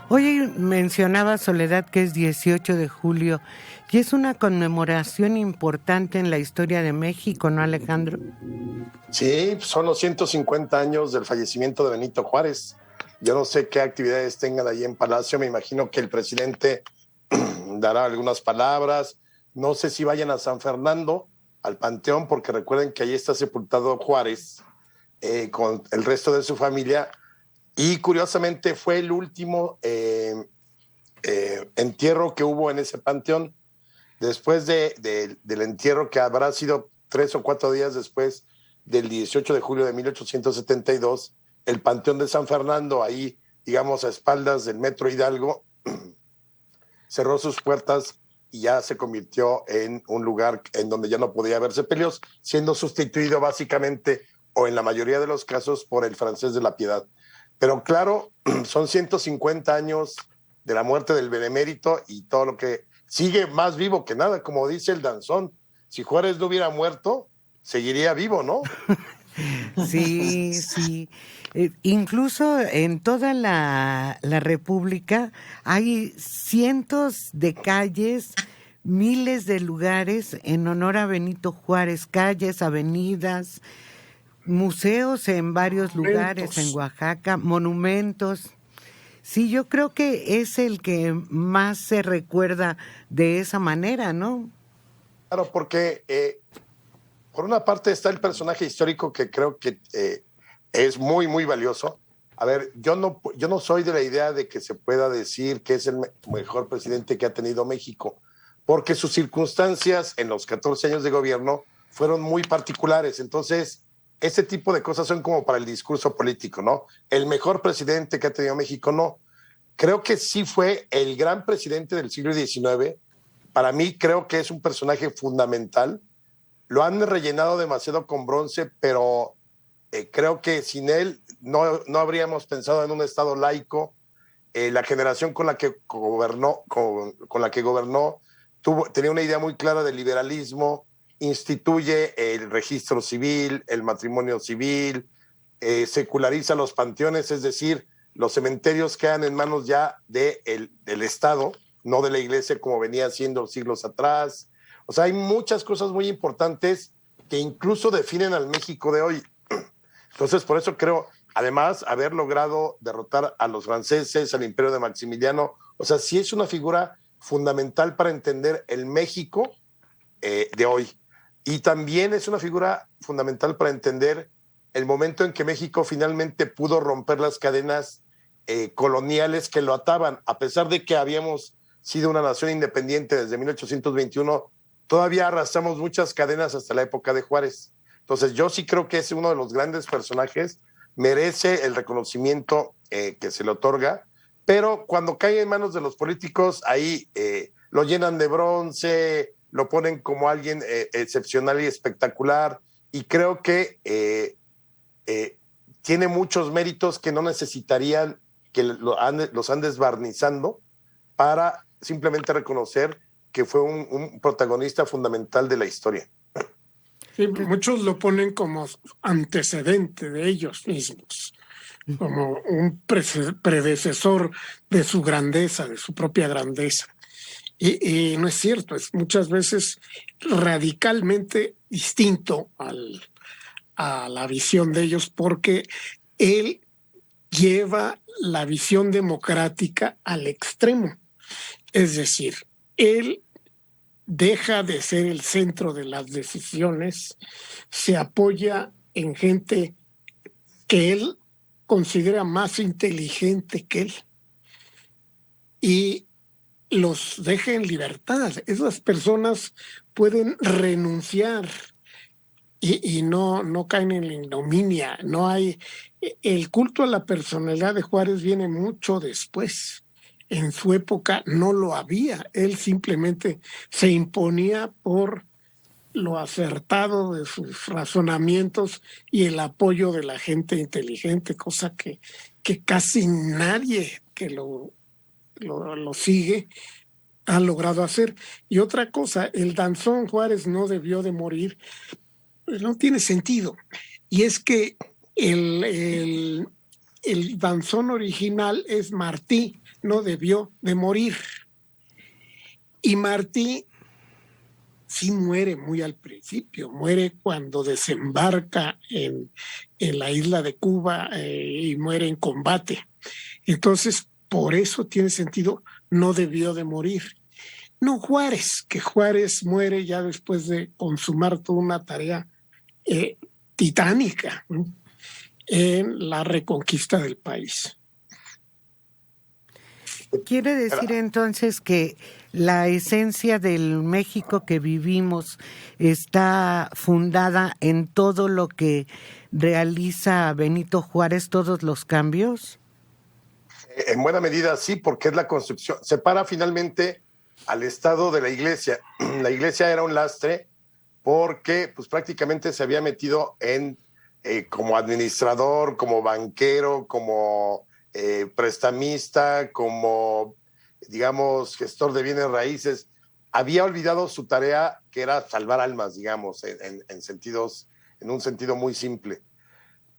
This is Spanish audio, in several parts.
Oye, mencionaba Soledad que es 18 de julio y es una conmemoración importante en la historia de México, ¿no, Alejandro? Sí, son los 150 años del fallecimiento de Benito Juárez. Yo no sé qué actividades tengan allí en Palacio, me imagino que el presidente dará algunas palabras, no sé si vayan a San Fernando, al Panteón, porque recuerden que allí está sepultado Juárez con el resto de su familia, y curiosamente fue el último entierro que hubo en ese Panteón, después del entierro que habrá sido 3 o 4 días después del 18 de julio de 1872, el Panteón de San Fernando, ahí, digamos, a espaldas del Metro Hidalgo, cerró sus puertas y ya se convirtió en un lugar en donde ya no podía haber sepelios, siendo sustituido básicamente, o en la mayoría de los casos, por el Francés de la Piedad. Pero claro, son 150 años de la muerte del benemérito y todo lo que sigue más vivo que nada, como dice el danzón. Si Juárez no hubiera muerto, seguiría vivo, ¿no? Sí, sí. Incluso en toda la República hay cientos de calles, miles de lugares en honor a Benito Juárez, calles, avenidas, museos en varios lugares, en Oaxaca, monumentos. Sí, yo creo que es el que más se recuerda de esa manera, ¿no? Claro, porque por una parte está el personaje histórico que creo que es muy, muy valioso. A ver, yo no soy de la idea de que se pueda decir que es el mejor presidente que ha tenido México, porque sus circunstancias en los 14 años de gobierno fueron muy particulares. Entonces, este tipo de cosas son como para el discurso político, ¿no? El mejor presidente que ha tenido México, no. Creo que sí fue el gran presidente del siglo XIX. Para mí creo que es un personaje fundamental. Lo han rellenado demasiado con bronce, pero creo que sin él no habríamos pensado en un Estado laico. La generación con la que gobernó, con la que gobernó tenía una idea muy clara del liberalismo, instituye el registro civil, el matrimonio civil, seculariza los panteones, es decir, los cementerios quedan en manos ya del Estado, no de la iglesia como venía haciendo siglos atrás. O sea, hay muchas cosas muy importantes que incluso definen al México de hoy. Entonces, por eso creo, además, haber logrado derrotar a los franceses, al imperio de Maximiliano, o sea, sí es una figura fundamental para entender el México de hoy. Y también es una figura fundamental para entender el momento en que México finalmente pudo romper las cadenas coloniales que lo ataban, a pesar de que habíamos sido una nación independiente desde 1821, todavía arrastramos muchas cadenas hasta la época de Juárez. Entonces yo sí creo que es uno de los grandes personajes, merece el reconocimiento que se le otorga, pero cuando cae en manos de los políticos, ahí lo llenan de bronce, lo ponen como alguien excepcional y espectacular, y creo que tiene muchos méritos que no necesitarían que los andes barnizando para simplemente reconocer que fue un protagonista fundamental de la historia. Sí, muchos lo ponen como antecedente de ellos mismos, como un predecesor de su grandeza, de su propia grandeza. Y no es cierto, es muchas veces radicalmente distinto a la visión de ellos, porque él lleva la visión democrática al extremo. Es decir, él deja de ser el centro de las decisiones, se apoya en gente que él considera más inteligente que él y los deja en libertad. Esas personas pueden renunciar y no caen en la ignominia. No hay. El culto a la personalidad de Juárez viene mucho después. En su época no lo había. Él simplemente se imponía por lo acertado de sus razonamientos y el apoyo de la gente inteligente, cosa que casi nadie que lo sigue ha logrado hacer. Y otra cosa, el danzón Juárez no debió de morir, pues no tiene sentido. Y es que el danzón original es Martí, no debió de morir. Y Martí sí muere muy al principio, muere cuando desembarca en la isla de Cuba y muere en combate. Entonces, por eso tiene sentido, no debió de morir. No Juárez, que Juárez muere ya después de consumar toda una tarea titánica, ¿no?, en la reconquista del país. ¿Quiere decir entonces que la esencia del México que vivimos está fundada en todo lo que realiza Benito Juárez, todos los cambios? En buena medida sí, porque es la construcción. Separa finalmente al Estado de la Iglesia. La Iglesia era un lastre porque pues, prácticamente se había metido en como administrador, como banquero, como prestamista, como, digamos, gestor de bienes raíces. Había olvidado su tarea, que era salvar almas, digamos, en un sentido muy simple.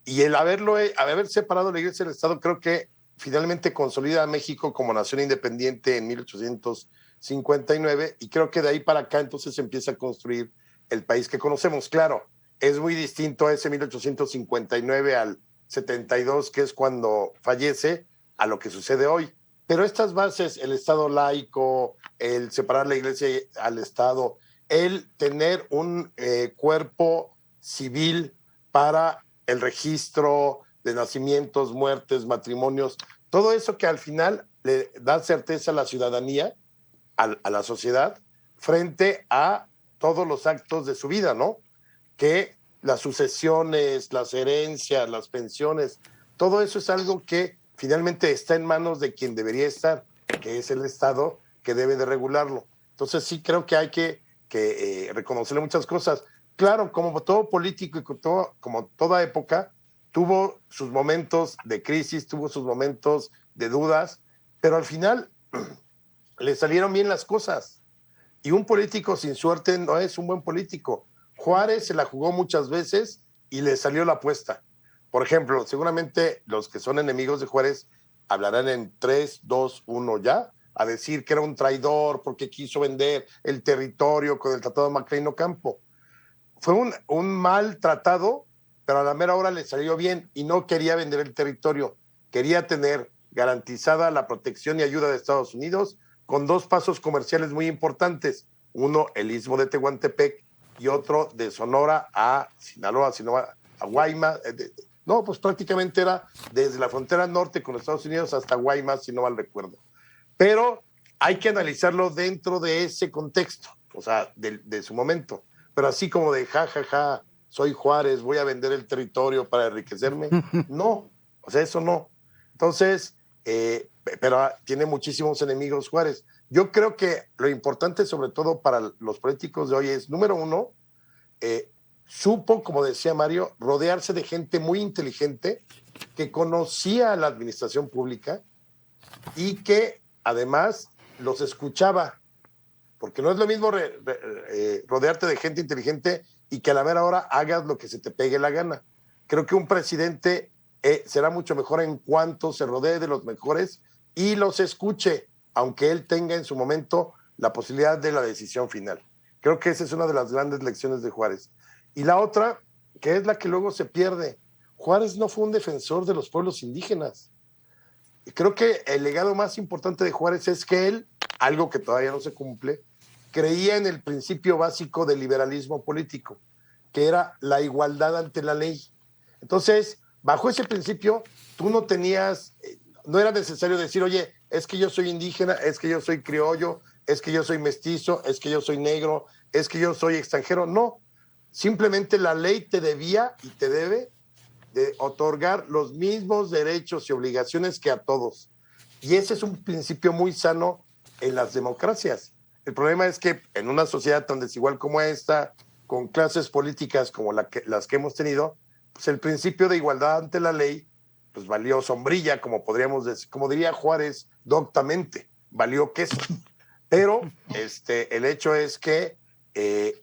Y el haber separado la Iglesia del Estado, creo que finalmente consolida a México como nación independiente en 1859, y creo que de ahí para acá entonces se empieza a construir el país que conocemos. Claro, es muy distinto a ese 1859 al 72, que es cuando fallece, a lo que sucede hoy. Pero estas bases, el Estado laico, el separar la Iglesia al Estado, el tener un cuerpo civil para el registro de nacimientos, muertes, matrimonios, todo eso que al final le da certeza a la ciudadanía, a la sociedad, frente a todos los actos de su vida, ¿no? Que las sucesiones, las herencias, las pensiones, todo eso es algo que finalmente está en manos de quien debería estar, que es el Estado, que debe de regularlo. Entonces sí creo que hay que reconocerle muchas cosas. Claro, como todo político y como toda época, tuvo sus momentos de crisis, tuvo sus momentos de dudas, pero al final le salieron bien las cosas. Y un político sin suerte no es un buen político. Juárez se la jugó muchas veces y le salió la apuesta. Por ejemplo, seguramente los que son enemigos de Juárez hablarán en 3, 2, 1 ya, a decir que era un traidor porque quiso vender el territorio con el Tratado de Maclean Ocampo. Fue un mal tratado, pero a la mera hora le salió bien y no quería vender el territorio. Quería tener garantizada la protección y ayuda de Estados Unidos con 2 pasos comerciales muy importantes. Uno, el Istmo de Tehuantepec, y otro de Sonora a Sinaloa, a Guaymas. No, pues prácticamente era desde la frontera norte con Estados Unidos hasta Guaymas, si no mal recuerdo. Pero hay que analizarlo dentro de ese contexto, o sea, de su momento. Pero así como de soy Juárez, voy a vender el territorio para enriquecerme. No, o sea, eso no. Entonces, pero tiene muchísimos enemigos Juárez. Yo creo que lo importante, sobre todo para los políticos de hoy, es, número uno, supo, como decía Mario, rodearse de gente muy inteligente que conocía la administración pública y que además los escuchaba, porque no es lo mismo rodearte de gente inteligente y que a la mera hora hagas lo que se te pegue la gana. Creo que un presidente será mucho mejor en cuanto se rodee de los mejores y los escuche, aunque él tenga en su momento la posibilidad de la decisión final. Creo que esa es una de las grandes lecciones de Juárez. Y la otra, que es la que luego se pierde, Juárez no fue un defensor de los pueblos indígenas. Y creo que el legado más importante de Juárez es que él, algo que todavía no se cumple, creía en el principio básico del liberalismo político, que era la igualdad ante la ley. Entonces, bajo ese principio, tú no era necesario decir, oye, es que yo soy indígena, es que yo soy criollo, es que yo soy mestizo, es que yo soy negro, es que yo soy extranjero. No, simplemente la ley te debía y te debe de otorgar los mismos derechos y obligaciones que a todos. Y ese es un principio muy sano en las democracias. El problema es que en una sociedad tan desigual como esta, con clases políticas como las que hemos tenido, pues el principio de igualdad ante la ley pues valió sombrilla, como podríamos decir, como diría Juárez doctamente, valió queso. Pero el hecho es que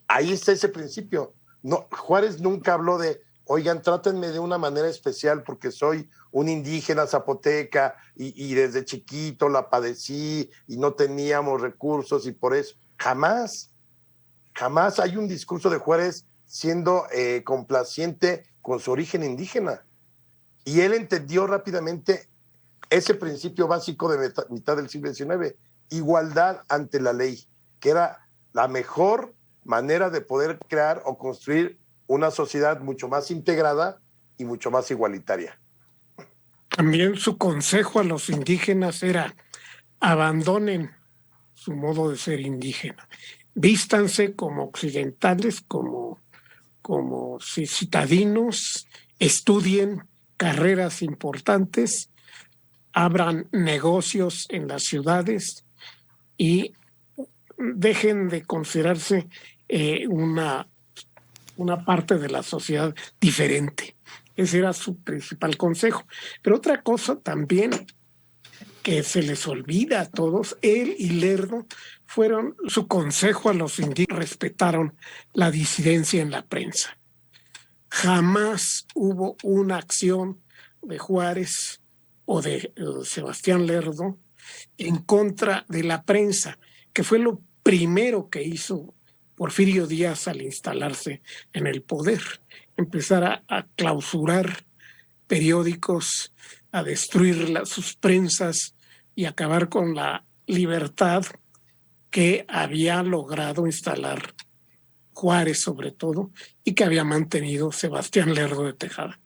ahí está ese principio. No, Juárez nunca habló de, oigan, trátenme de una manera especial porque soy un indígena zapoteca y desde chiquito la padecí y no teníamos recursos y por eso. Jamás hay un discurso de Juárez siendo complaciente con su origen indígena. Y él entendió rápidamente ese principio básico de mitad del siglo XIX, igualdad ante la ley, que era la mejor manera de poder crear o construir una sociedad mucho más integrada y mucho más igualitaria. También su consejo a los indígenas era: abandonen su modo de ser indígena, vístanse como occidentales, como citadinos, estudien carreras importantes, abran negocios en las ciudades y dejen de considerarse una parte de la sociedad diferente. Ese era su principal consejo. Pero otra cosa también que se les olvida a todos, él y Lerdo fueron su consejo a los indígenas, respetaron la disidencia en la prensa. Jamás hubo una acción de Juárez o de Sebastián Lerdo en contra de la prensa, que fue lo primero que hizo Porfirio Díaz al instalarse en el poder: empezar a clausurar periódicos, a destruir sus prensas y acabar con la libertad que había logrado instalar Juárez, sobre todo, y que había mantenido Sebastián Lerdo de Tejada.